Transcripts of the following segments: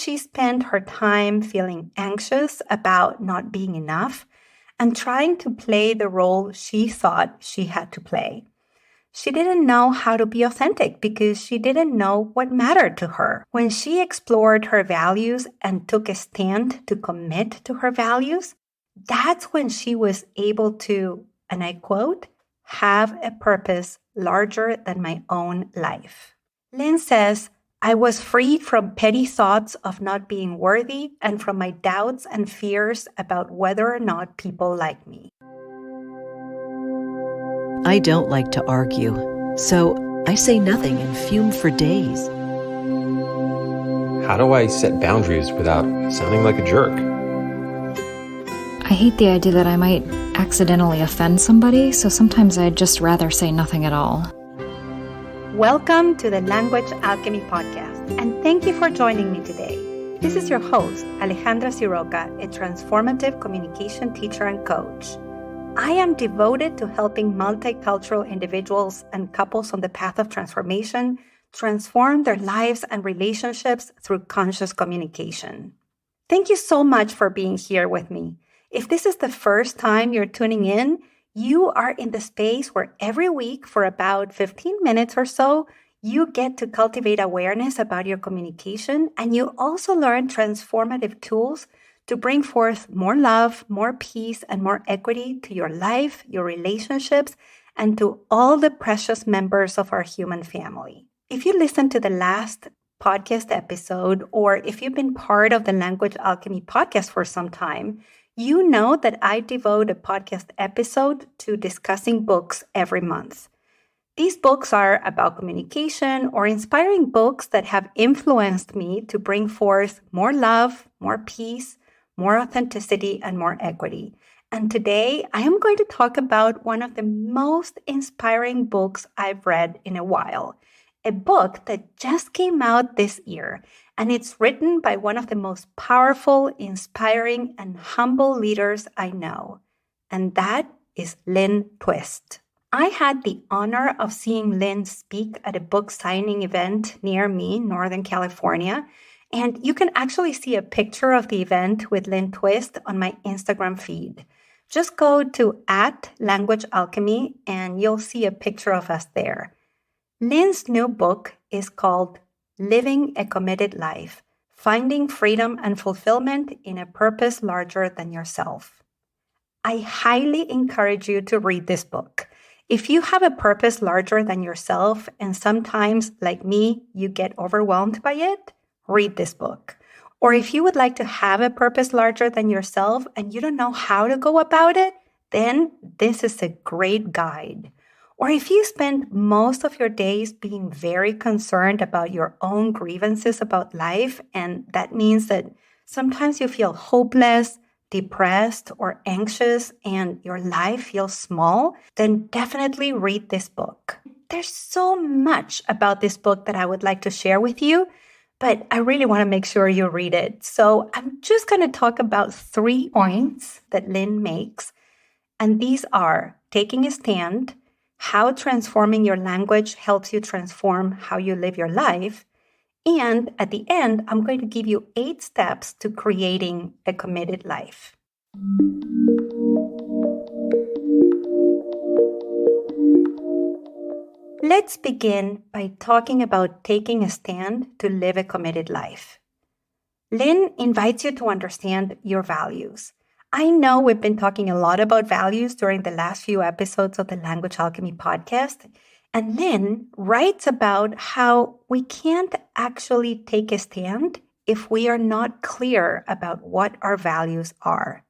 she spent her time feeling anxious about not being enough and trying to play the role she thought she had to play. She didn't know how to be authentic because she didn't know what mattered to her. When she explored her values and took a stand to commit to her values, that's when she was able to, and I quote, have a purpose larger than my own life. Lynne says, I was freed from petty thoughts of not being worthy and from my doubts and fears about whether or not people like me. I don't like to argue, so I say nothing and fume for days. How do I set boundaries without sounding like a jerk? I hate the idea that I might accidentally offend somebody, so sometimes I'd just rather say nothing at all. Welcome to the Language Alchemy podcast, and thank you for joining me today. This is your host, Alejandra, a transformative communication teacher and coach. I am devoted to helping multicultural individuals and couples on the path of transformation transform their lives and relationships through conscious communication. Thank you so much for being here with me. If this is the first time you're tuning in, you are in the space where every week for about 15 minutes or so, you get to cultivate awareness about your communication, and you also learn transformative tools to bring forth more love, more peace, and more equity to your life, your relationships, and to all the precious members of our human family. If you listened to the last podcast episode, or if you've been part of the Language Alchemy podcast for some time, you know that I devote a podcast episode to discussing books every month. These books are about communication or inspiring books that have influenced me to bring forth more love, more peace, more authenticity, and more equity. And today, I am going to talk about one of the most inspiring books I've read in a while, a book that just came out this year, and it's written by one of the most powerful, inspiring, and humble leaders I know, and that is Lynne Twist. I had the honor of seeing Lynne speak at a book signing event near me, Northern California, and you can actually see a picture of the event with Lynne Twist on my Instagram feed. Just go to @languagealchemy and you'll see a picture of us there. Lynne's new book is called Living a Committed Life, Finding Freedom and Fulfillment in a Purpose Larger Than Yourself. I highly encourage you to read this book. If you have a purpose larger than yourself, and sometimes, like me, you get overwhelmed by it, read this book. Or if you would like to have a purpose larger than yourself and you don't know how to go about it, then this is a great guide. Or if you spend most of your days being very concerned about your own grievances about life, and that means that sometimes you feel hopeless, depressed, or anxious, and your life feels small, then definitely read this book. There's so much about this book that I would like to share with you, but I really want to make sure you read it. So I'm just going to talk about 3 points that Lynne makes, and these are taking a stand, how transforming your language helps you transform how you live your life, and at the end, I'm going to give you 8 steps to creating a committed life. Let's begin by talking about taking a stand to live a committed life. Lynne invites you to understand your values. I know we've been talking a lot about values during the last few episodes of the Language Alchemy podcast, and Lynne writes about how we can't actually take a stand if we are not clear about what our values are.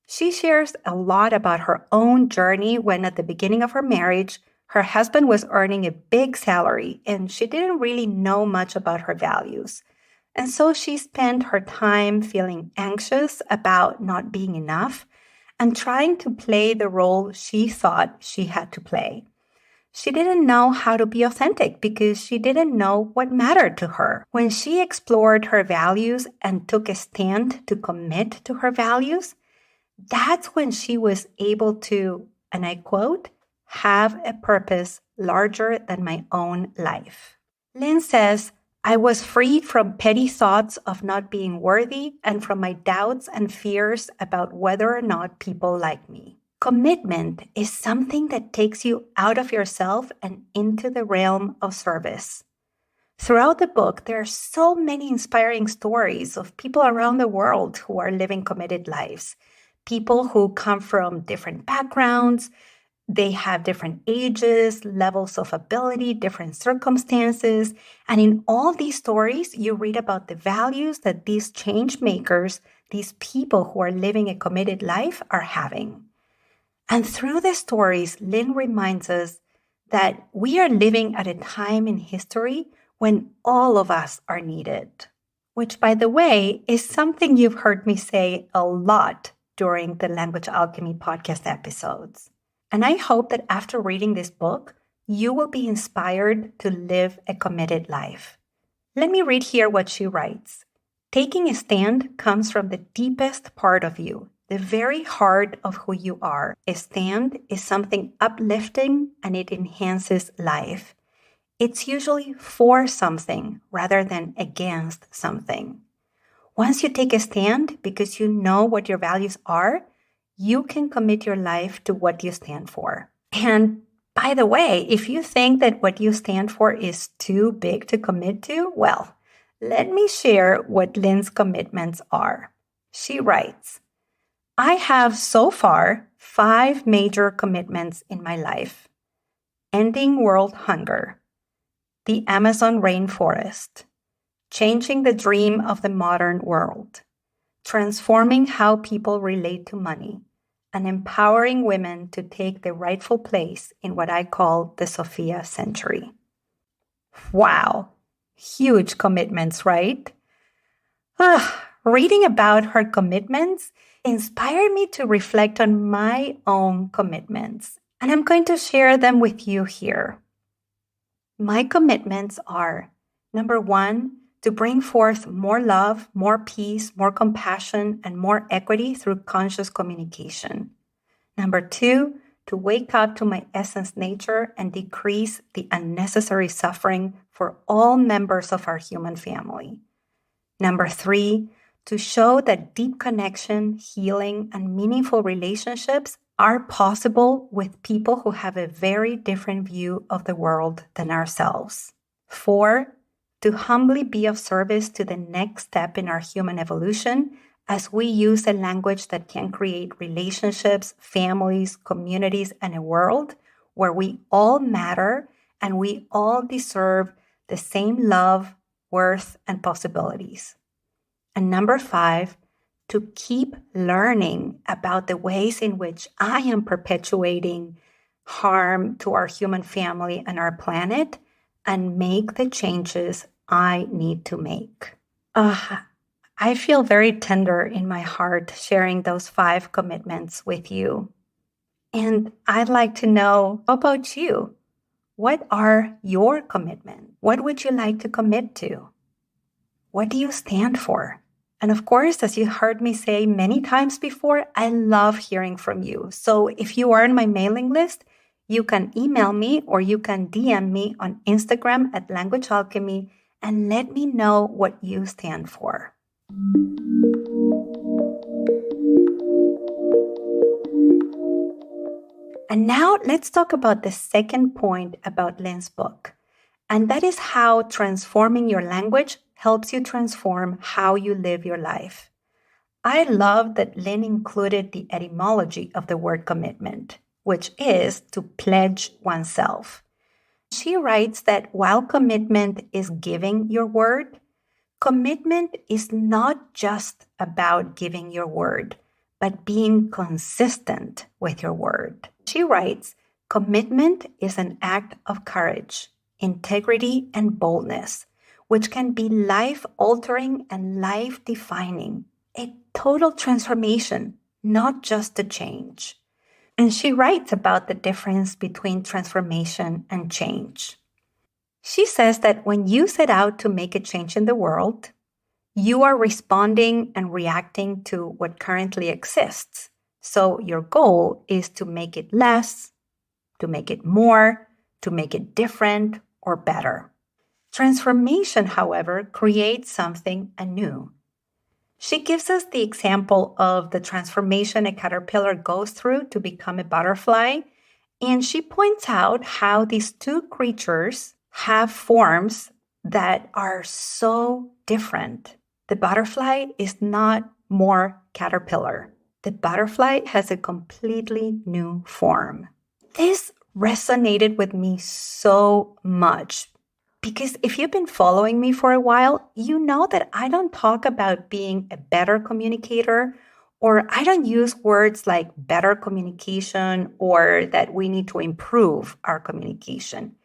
She shares a lot about her own journey when at the beginning of her marriage, her husband was earning a big salary and she didn't really know much about her values. And so she spent her time feeling anxious about not being enough and trying to play the role she thought she had to play. She didn't know how to be authentic because she didn't know what mattered to her. When she explored her values and took a stand to commit to her values, that's when she was able to, and I quote, have a purpose larger than my own life. Lynne says, I was freed from petty thoughts of not being worthy and from my doubts and fears about whether or not people like me. Commitment is something that takes you out of yourself and into the realm of service. Throughout the book, there are so many inspiring stories of people around the world who are living committed lives. People who come from different backgrounds, they have different ages, levels of ability, different circumstances. And in all these stories, you read about the values that these change makers, these people who are living a committed life, are having. And through the stories, Lynne reminds us that we are living at a time in history when all of us are needed, which, by the way, is something you've heard me say a lot during the Language Alchemy podcast episodes. And I hope that after reading this book, you will be inspired to live a committed life. Let me read here what she writes. Taking a stand comes from the deepest part of you, the very heart of who you are. A stand is something uplifting and it enhances life. It's usually for something rather than against something. Once you take a stand because you know what your values are, you can commit your life to what you stand for. And by the way, if you think that what you stand for is too big to commit to, well, let me share what Lynne's commitments are. She writes, I have so far 5 major commitments in my life. Ending world hunger, the Amazon rainforest, changing the dream of the modern world, transforming how people relate to money, and empowering women to take their rightful place in what I call the Sophia century. Wow, huge commitments, right? Reading about her commitments inspired me to reflect on my own commitments, and I'm going to share them with you here. My commitments are, number 1, to bring forth more love, more peace, more compassion, and more equity through conscious communication. Number 2, to wake up to my essence nature and decrease the unnecessary suffering for all members of our human family. Number 3, to show that deep connection, healing, and meaningful relationships are possible with people who have a very different view of the world than ourselves. 4, to humbly be of service to the next step in our human evolution as we use a language that can create relationships, families, communities, and a world where we all matter and we all deserve the same love, worth, and possibilities. And number 5, to keep learning about the ways in which I am perpetuating harm to our human family and our planet and make the changes I need to make. I feel very tender in my heart sharing those 5 commitments with you. And I'd like to know, how about you? What are your commitments? What would you like to commit to? What do you stand for? And of course, as you heard me say many times before, I love hearing from you. So if you are on my mailing list, you can email me or you can DM me on Instagram at Language Alchemy and let me know what you stand for. And now let's talk about the second point about Lynne's book. And that is how transforming your language helps you transform how you live your life. I love that Lynne included the etymology of the word commitment, which is to pledge oneself. She writes that while commitment is giving your word, commitment is not just about giving your word, but being consistent with your word. She writes, commitment is an act of courage, integrity, and boldness, which can be life-altering and life-defining, a total transformation, not just a change. And she writes about the difference between transformation and change. She says that when you set out to make a change in the world, you are responding and reacting to what currently exists. So your goal is to make it less, to make it more, to make it different or better. Transformation, however, creates something anew. She gives us the example of the transformation a caterpillar goes through to become a butterfly, and she points out how these two creatures have forms that are so different. The butterfly is not more caterpillar. The butterfly has a completely new form. This resonated with me so much because if you've been following me for a while, you know that I don't talk about being a better communicator, or I don't use words like better communication or that we need to improve our communication.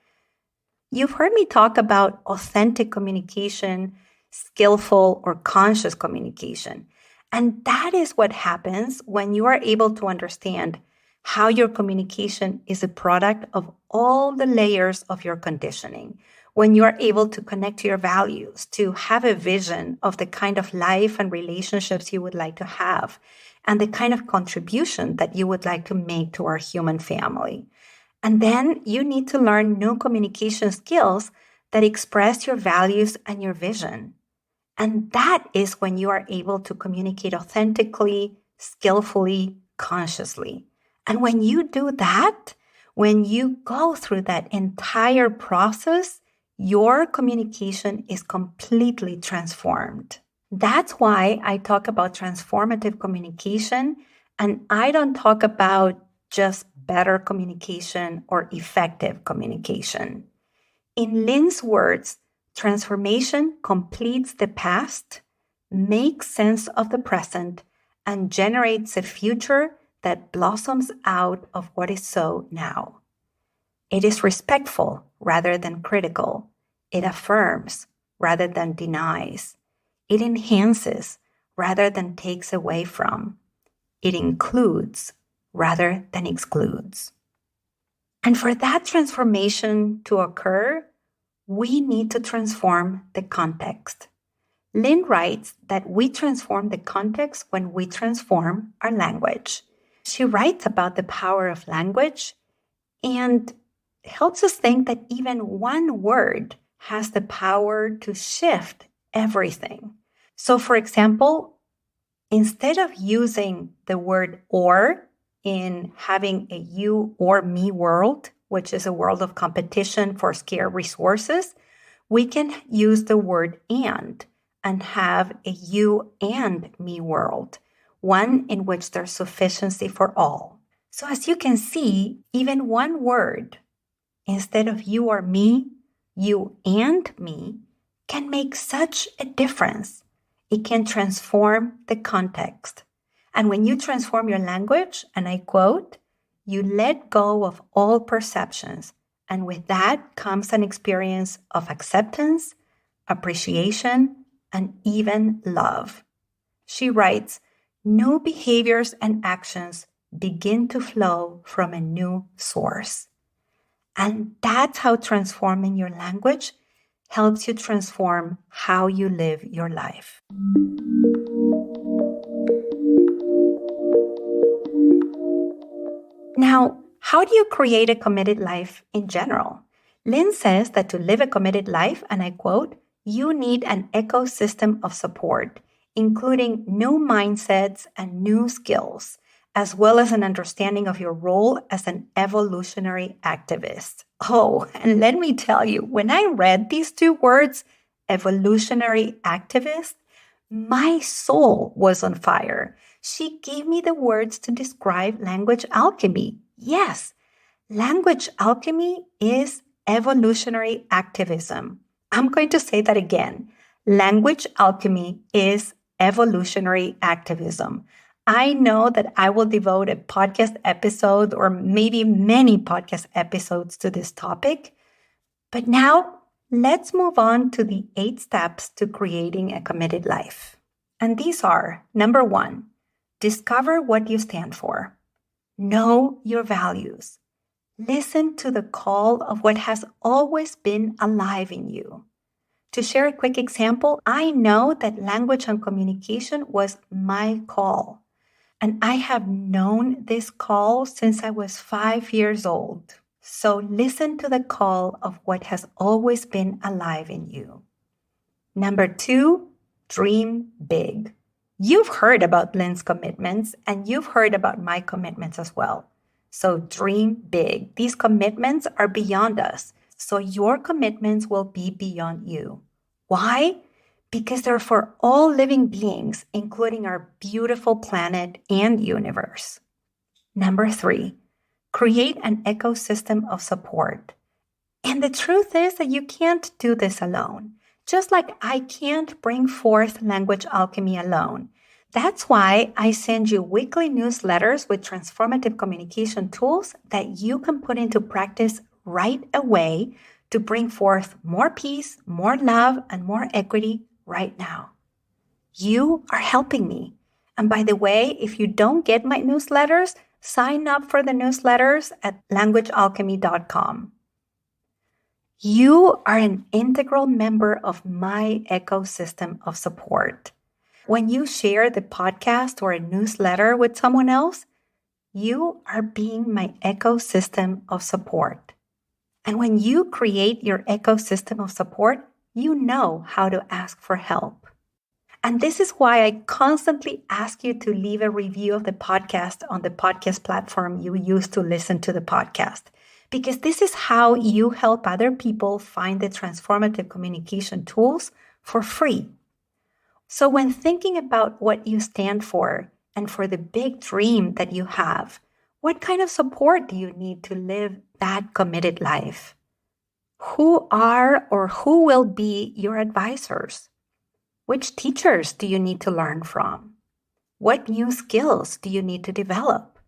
You've heard me talk about authentic communication, skillful or conscious communication. And that is what happens when you are able to understand how your communication is a product of all the layers of your conditioning. When you are able to connect to your values, to have a vision of the kind of life and relationships you would like to have, and the kind of contribution that you would like to make to our human family. And then you need to learn new communication skills that express your values and your vision. And that is when you are able to communicate authentically, skillfully, consciously. And when you do that, when you go through that entire process, your communication is completely transformed. That's why I talk about transformative communication, and I don't talk about just better communication or effective communication. In Lynne's words, transformation completes the past, makes sense of the present, and generates a future that blossoms out of what is so now. It is respectful rather than critical. It affirms rather than denies. It enhances rather than takes away from. It includes rather than excludes. And for that transformation to occur, we need to transform the context. Lynne writes that we transform the context when we transform our language. She writes about the power of language and helps us think that even one word has the power to shift everything. So, for example, instead of using the word or in having a you or me world, which is a world of competition for scarce resources, we can use the word and have a you and me world, one in which there's sufficiency for all. So as you can see, even one word, instead of you or me, you and me, can make such a difference. It can transform the context. And when you transform your language, and I quote, you let go of all perceptions. And with that comes an experience of acceptance, appreciation, and even love. She writes, new behaviors and actions begin to flow from a new source. And that's how transforming your language helps you transform how you live your life. Now, how do you create a committed life in general? Lynne says that to live a committed life, and I quote, you need an ecosystem of support, including new mindsets and new skills, as well as an understanding of your role as an evolutionary activist. Oh, and let me tell you, when I read these two words, evolutionary activist, my soul was on fire. She gave me the words to describe language alchemy. Yes, language alchemy is evolutionary activism. I'm going to say that again. Language alchemy is evolutionary activism. I know that I will devote a podcast episode or maybe many podcast episodes to this topic. But now let's move on to the 8 steps to creating a committed life. And these are, number 1, discover what you stand for. Know your values. Listen to the call of what has always been alive in you. To share a quick example, I know that language and communication was my call. And I have known this call since I was 5 years old. So listen to the call of what has always been alive in you. Number 2, dream big. You've heard about Lynne's commitments and you've heard about my commitments as well. So dream big. These commitments are beyond us. So your commitments will be beyond you. Why? Because they're for all living beings, including our beautiful planet and universe. Number 3, create an ecosystem of support. And the truth is that you can't do this alone. Just like I can't bring forth language alchemy alone. That's why I send you weekly newsletters with transformative communication tools that you can put into practice right away to bring forth more peace, more love, and more equity right now. You are helping me. And by the way, if you don't get my newsletters, sign up for the newsletters at languagealchemy.com. You are an integral member of my ecosystem of support. When you share the podcast or a newsletter with someone else, you are being my ecosystem of support. And when you create your ecosystem of support, you know how to ask for help. And this is why I constantly ask you to leave a review of the podcast on the podcast platform you use to listen to the podcast. Because this is how you help other people find the transformative communication tools for free. So when thinking about what you stand for and for the big dream that you have, what kind of support do you need to live that committed life? Who are or who will be your advisors? Which teachers do you need to learn from? What new skills do you need to develop?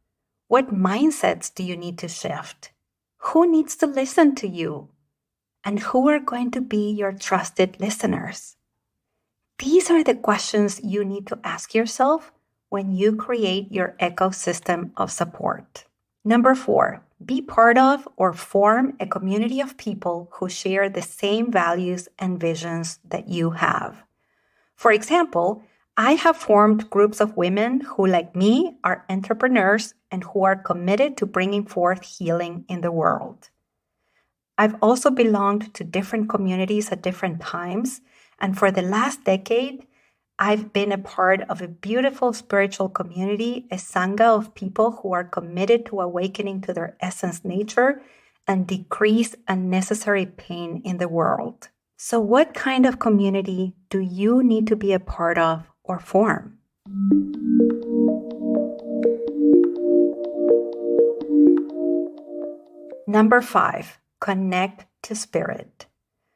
What mindsets do you need to shift? Who needs to listen to you? And who are going to be your trusted listeners? These are the questions you need to ask yourself when you create your ecosystem of support. Number 4, be part of or form a community of people who share the same values and visions that you have. For example, I have formed groups of women who, like me, are entrepreneurs and who are committed to bringing forth healing in the world. I've also belonged to different communities at different times, and for the last decade, I've been a part of a beautiful spiritual community, a sangha of people who are committed to awakening to their essence nature and decrease unnecessary pain in the world. So what kind of community do you need to be a part of or form? Number 5, connect to spirit.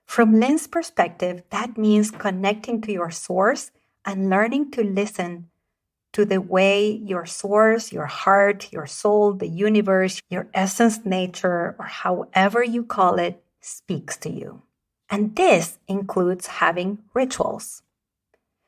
From Lynne's perspective, that means connecting to your source and learning to listen to the way your source, your heart, your soul, the universe, your essence nature, or however you call it, speaks to you. And this includes having rituals.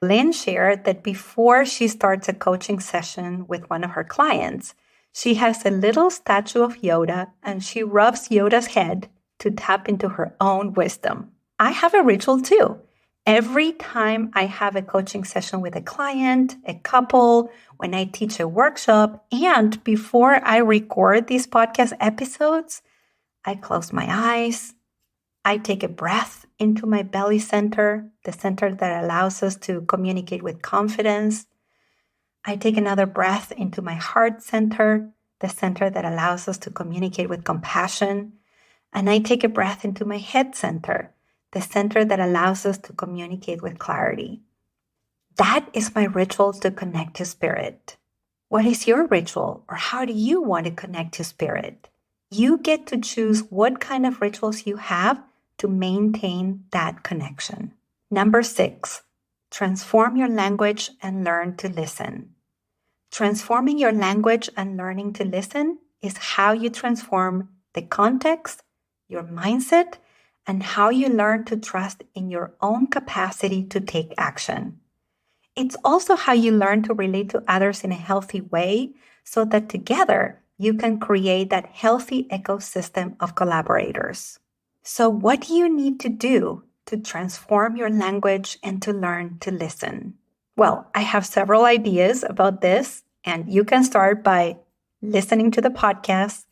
Lynne shared that before she starts a coaching session with one of her clients, she has a little statue of Yoda and she rubs Yoda's head to tap into her own wisdom. I have a ritual too. Every time I have a coaching session with a client, a couple, when I teach a workshop, and before I record these podcast episodes, I close my eyes. I take a breath into my belly center, the center that allows us to communicate with confidence. I take another breath into my heart center, the center that allows us to communicate with compassion. And I take a breath into my head center, the center that allows us to communicate with clarity. That is my ritual to connect to spirit. What is your ritual, or how do you want to connect to spirit? You get to choose what kind of rituals you have to maintain that connection. Number 6, transform your language and learn to listen. Transforming your language and learning to listen is how you transform the context, your mindset, and how you learn to trust in your own capacity to take action. It's also how you learn to relate to others in a healthy way so that together you can create that healthy ecosystem of collaborators. So what do you need to do to transform your language and to learn to listen? Well, I have several ideas about this, and you can start by listening to the podcast,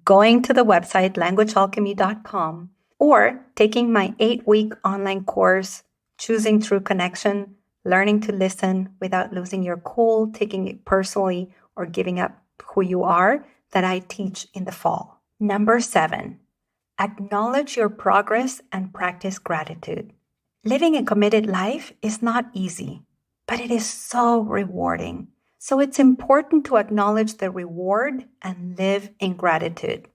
going to the website languagealchemy.com or taking my 8-week online course, Choosing True Connection, Learning to Listen Without Losing Your Cool, Taking It Personally, or Giving Up Who You Are, that I teach in the fall. Number 7, acknowledge your progress and practice gratitude. Living a committed life is not easy, but it is so rewarding. So it's important to acknowledge the reward and live in gratitude.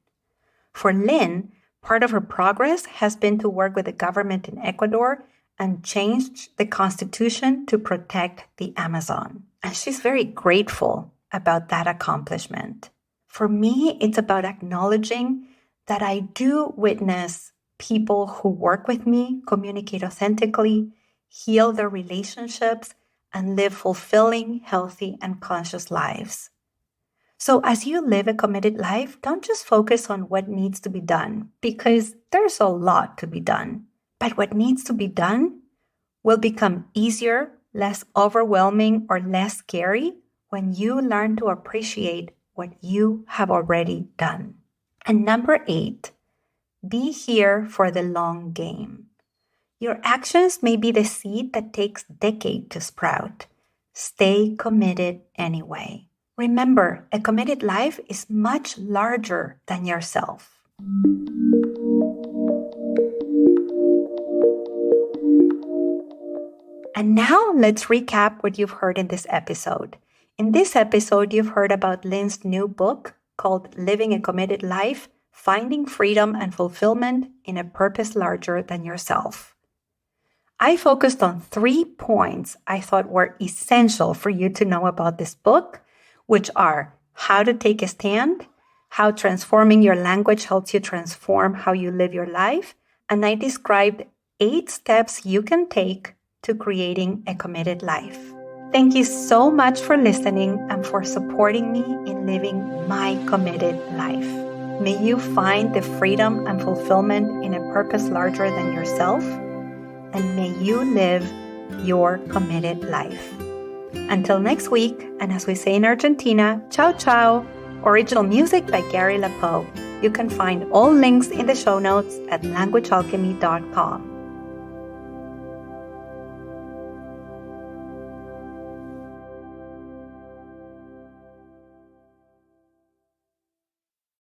For Lynne, part of her progress has been to work with the government in Ecuador and change the constitution to protect the Amazon. And she's very grateful about that accomplishment. For me, it's about acknowledging that I do witness people who work with me communicate authentically, heal their relationships, and live fulfilling, healthy, and conscious lives. So as you live a committed life, don't just focus on what needs to be done, because there's a lot to be done. But what needs to be done will become easier, less overwhelming, or less scary when you learn to appreciate what you have already done. And number 8, be here for the long game. Your actions may be the seed that takes decades to sprout. Stay committed anyway. Remember, a committed life is much larger than yourself. And now let's recap what you've heard in this episode. In this episode, you've heard about Lynne's new book called Living a Committed Life, Finding Freedom and Fulfillment in a Purpose Larger Than Yourself. I focused on 3 points I thought were essential for you to know about this book, which are how to take a stand, how transforming your language helps you transform how you live your life, and I described 8 steps you can take to creating a committed life. Thank you so much for listening and for supporting me in living my committed life. May you find the freedom and fulfillment in a purpose larger than yourself, and may you live your committed life. Until next week, and as we say in Argentina, ciao ciao. Original music by Gary LaPoe. You can find all links in the show notes at languagealchemy.com.